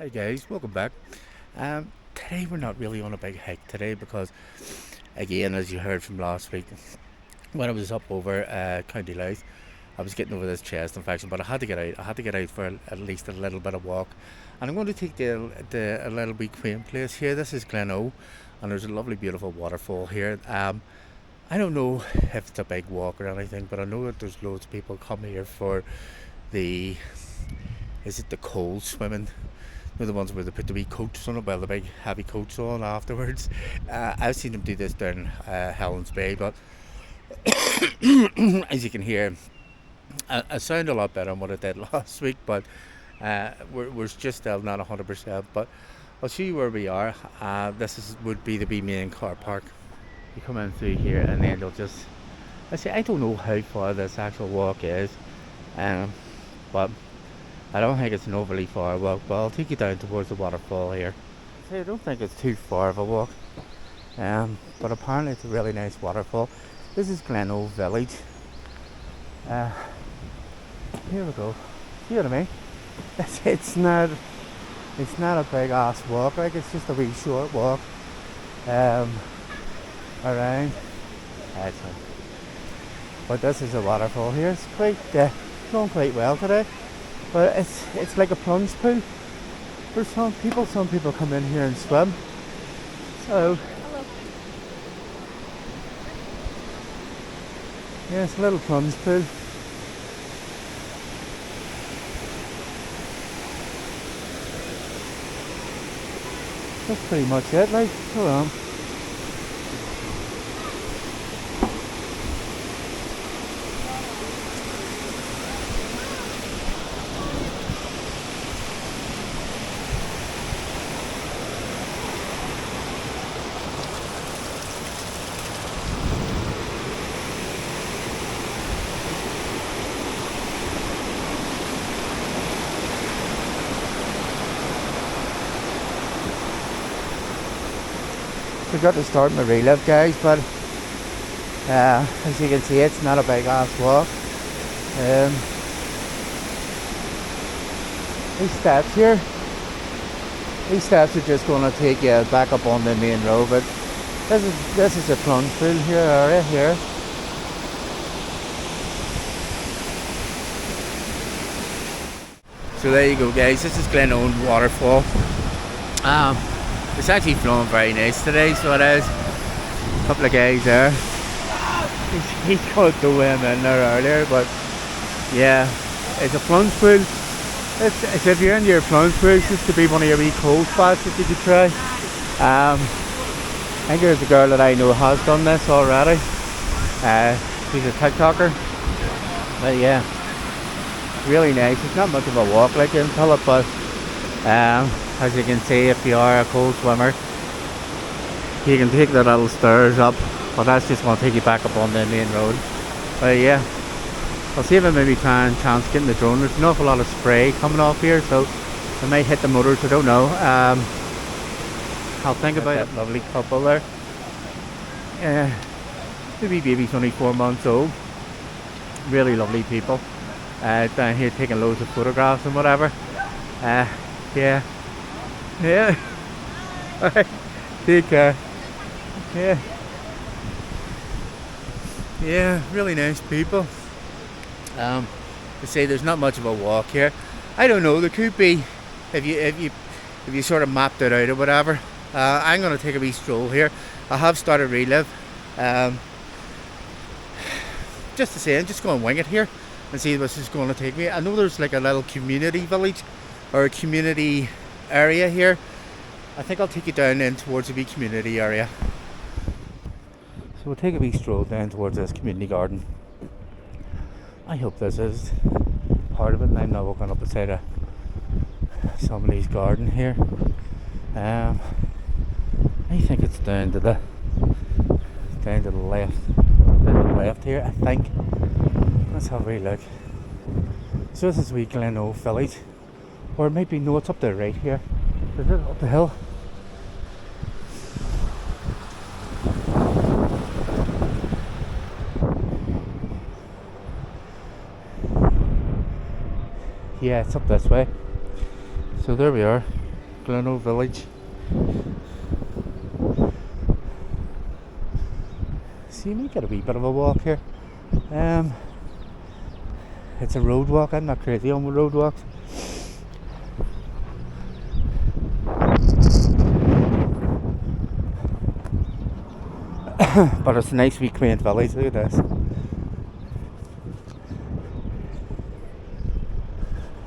Hi guys, welcome back. Today we're not really on a big hike today because, again, as you heard from last week, when I was up over County Louth, I was getting over this chest infection, but I had to get out. I had to get out for at least a little bit of walk, and I'm going to take the a little wee quaint place here. This is Glenoe, and there's a lovely, beautiful waterfall here. I don't know if it's a big walk or anything, but I know that there's loads of people come here for the is it the cold swimming? They're the ones where they put the wee coats on it, well, the big heavy coats on afterwards. I've seen them do this down Helen's Bay, but as you can hear, I sound a lot better than what I did last week, but we're just still not 100%. But I'll show you where we are. Would be the wee main car park. You come in through here, and then they'll just. I don't know how far this actual walk is, but I don't think it's an overly far walk, but I'll take you down towards the waterfall here. See, I don't think it's too far of a walk, but apparently it's a really nice waterfall. This is Glenoe Village. Here we go. See what I mean? It's not a big ass walk, like it's just a wee short walk around. Excellent. But this is a waterfall here. It's quite going quite well today. But it's like a plunge pool for some people. Some people come in here and swim. So, hello. Yeah, it's a little plunge pool. That's pretty much it. Like, hold on. Forgot to start my relive, guys, but as you can see, it's not a big ass walk. These steps are just going to take you back up on the main road, but this is a plunge pool here area here. So there you go, guys. This is Glenoe Waterfall. It's actually flowing very nice today, so it is. A couple of guys there. He's got the wind in there earlier, but yeah, it's a plunge pool. It's if you're into your plunge pools, this could be one of your wee cold spots that you could try. I think there's a girl that I know has done this already. She's a TikToker. But yeah, really nice. It's not much of a walk like in Philip, but as you can see, if you are a cold swimmer, you can take the little stairs up, but that's just going to take you back up on the main road. But yeah, I'll see if I maybe try and chance getting the drone. There's an awful lot of spray coming off here, so I might hit the motors, I don't know. I'll think about that lovely couple there. The wee baby's only 4 months old. Really lovely people. Down here taking loads of photographs and whatever. Yeah. Alright, take care. Yeah, really nice people. To say there's not much of a walk here. I don't know, there could be if you sort of mapped it out or whatever. I'm gonna take a wee stroll here. I have started relive. Just to say, I'm just gonna wing it here and see where this is gonna take me. I know there's like a little community village or a community area here. I think I'll take you down in towards the wee community area. So we'll take a wee stroll down towards this community garden. I hope this is part of it, and I'm now walking up beside somebody's garden here. I think it's down to the left here, I think. Let's have a wee look. So this is wee Glenoe Village. Or maybe, no, it's up there right here. Is it up the hill? Yeah, it's up this way. So there we are. Glenoe village. So you might get a wee bit of a walk here. It's a road walk. I'm not crazy on road walks. But it's a nice wee quaint village. Look at this.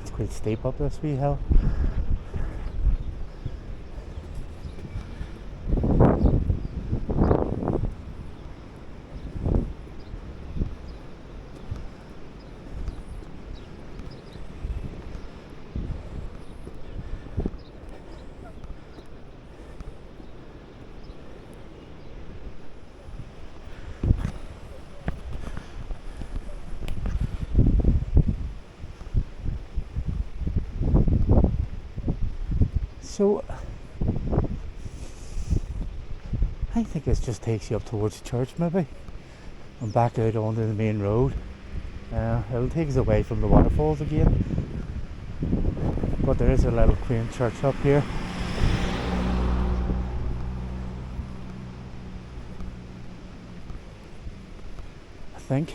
It's quite steep up this wee hill. So I think this just takes you up towards the church maybe and back out onto the main road. It'll take us away from the waterfalls again, but there is a little quaint church up here. I think.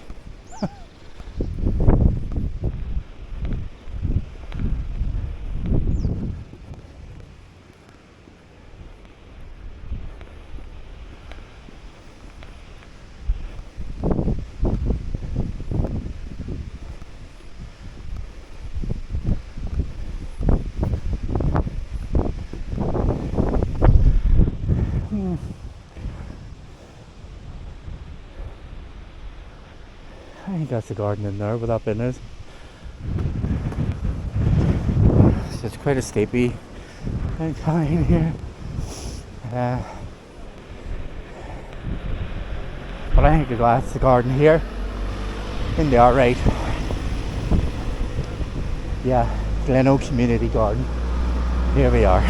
I think that's the garden in there, where that bin is. So it's quite a steepy incline here. But I think that's the garden here. In there, right? Yeah, Glenoe Community Garden. Here we are.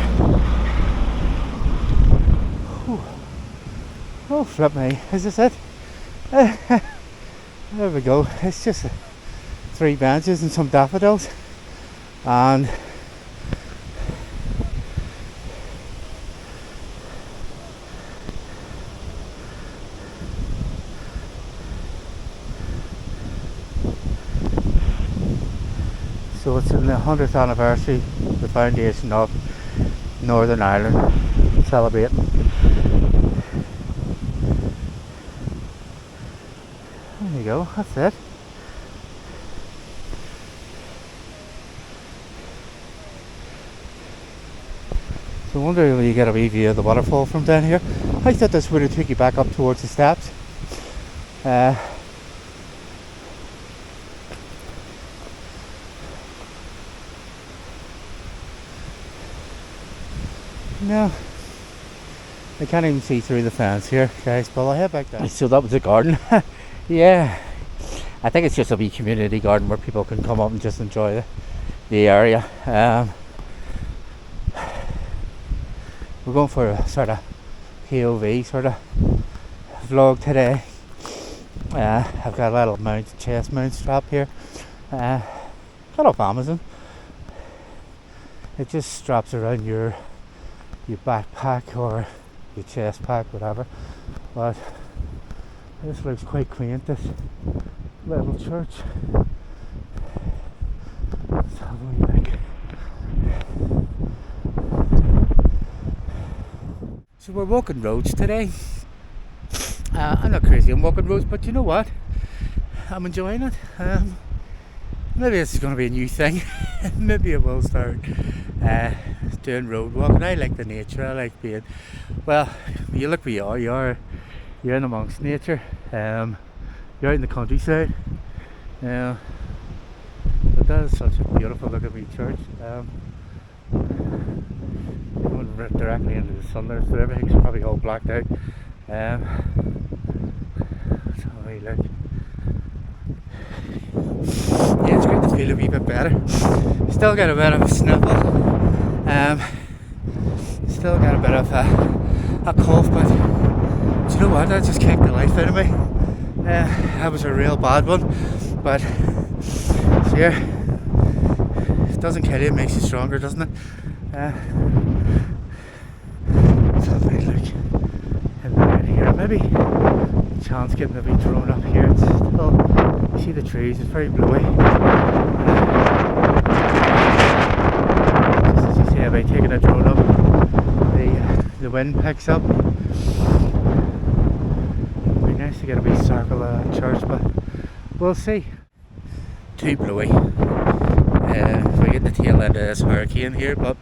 Whew. Oh, flip me. Is this it? There we go. It's just 3 benches and some daffodils, and so it's in the 100th anniversary, the foundation of Northern Ireland, celebrating. There you go, that's it. So I wonder if you get a wee view of the waterfall from down here. I thought this would have took you back up towards the steps. No, I can't even see through the fence here, guys, but I'll head back down. So that was the garden. Yeah, I think it's just a wee community garden where people can come up and just enjoy the area. We're going for a sort of POV sort of vlog today. I've got a little chest mount strap here. Got off Amazon. It just straps around your backpack or your chest pack, whatever. But this looks quite quaint, this little church. Let's have a wee look. So we're walking roads today. I'm not crazy on walking roads, but you know what? I'm enjoying it. Maybe this is going to be a new thing. Maybe I will start doing road walking. I like the nature. I like being, well, you look where you are. You're in amongst nature. You're out in the countryside. But that is such a beautiful looking wee church. Going directly into the sun there, so everything's probably all blacked out. Let's have a wee look. Yeah, it's great to feel a wee bit better. Still got a bit of a sniffle. Still got a bit of a cough, but do you know what? That just kicked the life out of me. That was a real bad one, but here, it doesn't kill you, it makes you stronger, doesn't it? It's lovely, like, in the right here. Maybe chance getting a bit drone up here. It's still, you see the trees, it's very bluey. Just as you see, by taking a drone up, the wind picks up. It'd be nice to get a wee circle of church, but we'll see. Too bluey. We get the tail end of this hurricane here, but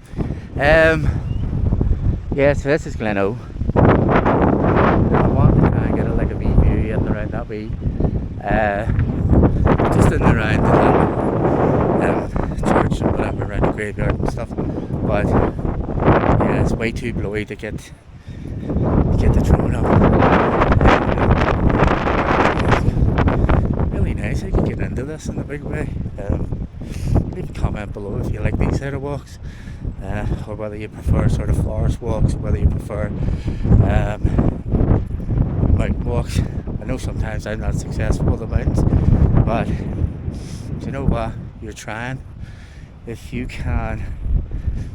yeah, so this is Glenoe. I want to try and get like a wee view in around that wee, just in around the church and whatever, around the graveyard and stuff. But yeah, it's way too blowy to get the drone up. Really nice. I could get into this in a big way. Leave a comment below if you like these sort of walks, or whether you prefer sort of forest walks, or whether you prefer mountain walks. I know sometimes I'm not successful with the mountains, but you know what? You're trying. If you can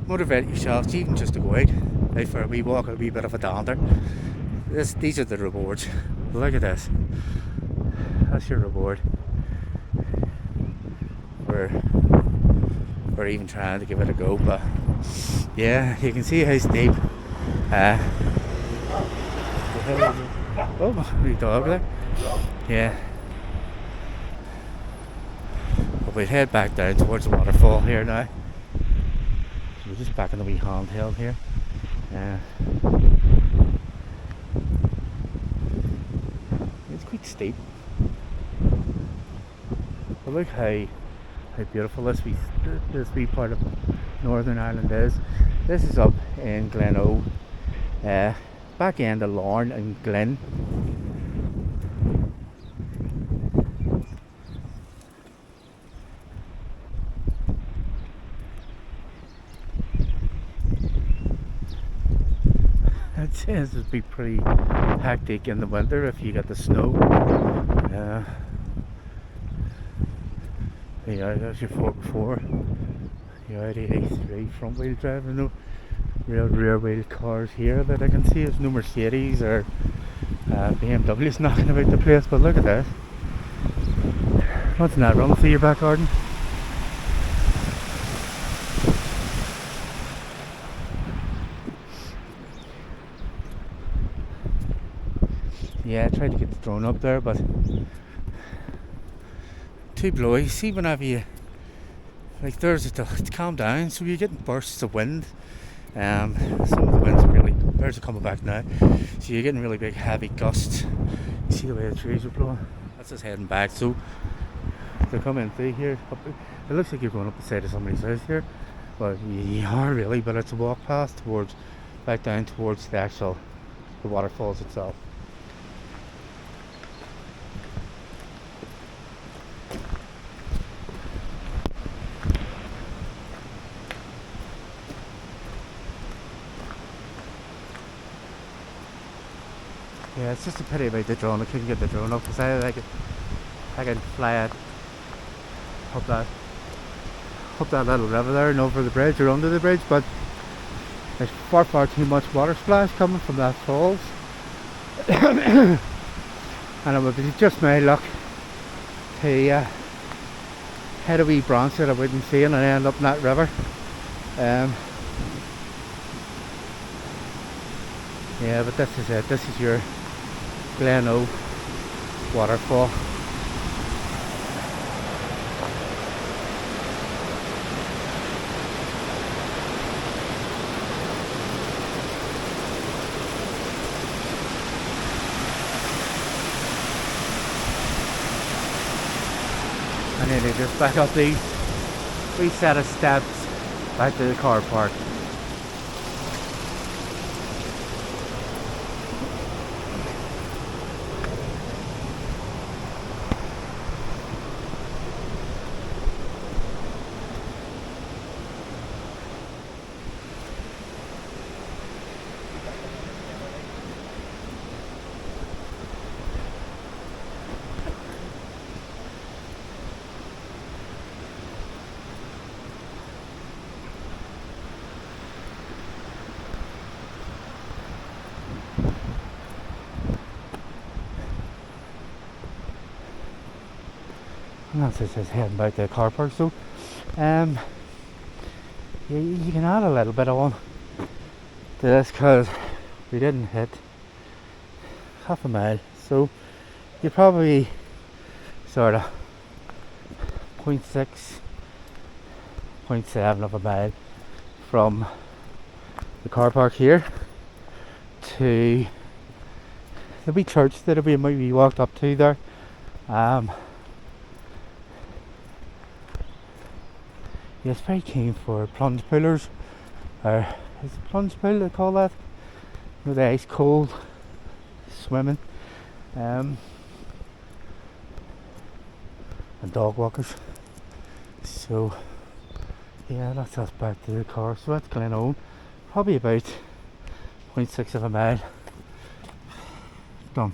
motivate yourself, even just to go out for a wee walk, a wee bit of a dander. These are the rewards. Look at this. That's your reward for even trying to give it a go. But yeah, you can see how steep. Oh, wee dog there. Yeah. But we'll head back down towards the waterfall here now. So we're just back on the wee handheld here. It's quite steep. But look how beautiful this wee part of Northern Ireland is. This is up in Glenoe, back end of Larne and Glenoe. I'd say this would be pretty hectic in the winter if you get the snow. Yeah, that's your 4x4. Your Audi A3 front wheel drive. There's no real rear wheel cars here that I can see. There's no Mercedes or BMWs knocking about the place, but look at this. What's that running through your back garden? Yeah, I tried to get the drone up there, but too blowy. See, whenever you like, it's calmed down, so you're getting bursts of wind. Some of the winds are really, birds are coming back now, so you're getting really big heavy gusts. You see the way the trees are blowing. That's just heading back. So they're coming through here. It looks like you're going up the side of somebody's house here. Well, you are really, but it's a walk path back down towards the waterfalls itself. Yeah, it's just a pity about the drone. I couldn't get the drone up because I can fly it up that little river there and over the bridge or under the bridge, but there's far too much water splash coming from that falls. And it would be just my luck to hit a wee branch that I wouldn't see and end up in that river. Yeah, but this is it. This is your Glenoe Waterfall. And then they just back up these 3 set of steps back to the car park. And that's just heading about the car park. So you can add a little bit on to this because we didn't hit half a mile, so you probably sort of 0.6, 0.7 of a mile from the car park here to the wee church that we might be walked up to there. It's very keen for plunge poolers, or is it plunge pool they call that? With the ice cold swimming, and dog walkers. So yeah, that's us back to the car. So that's Glenoe, probably about 0.6 of a mile done.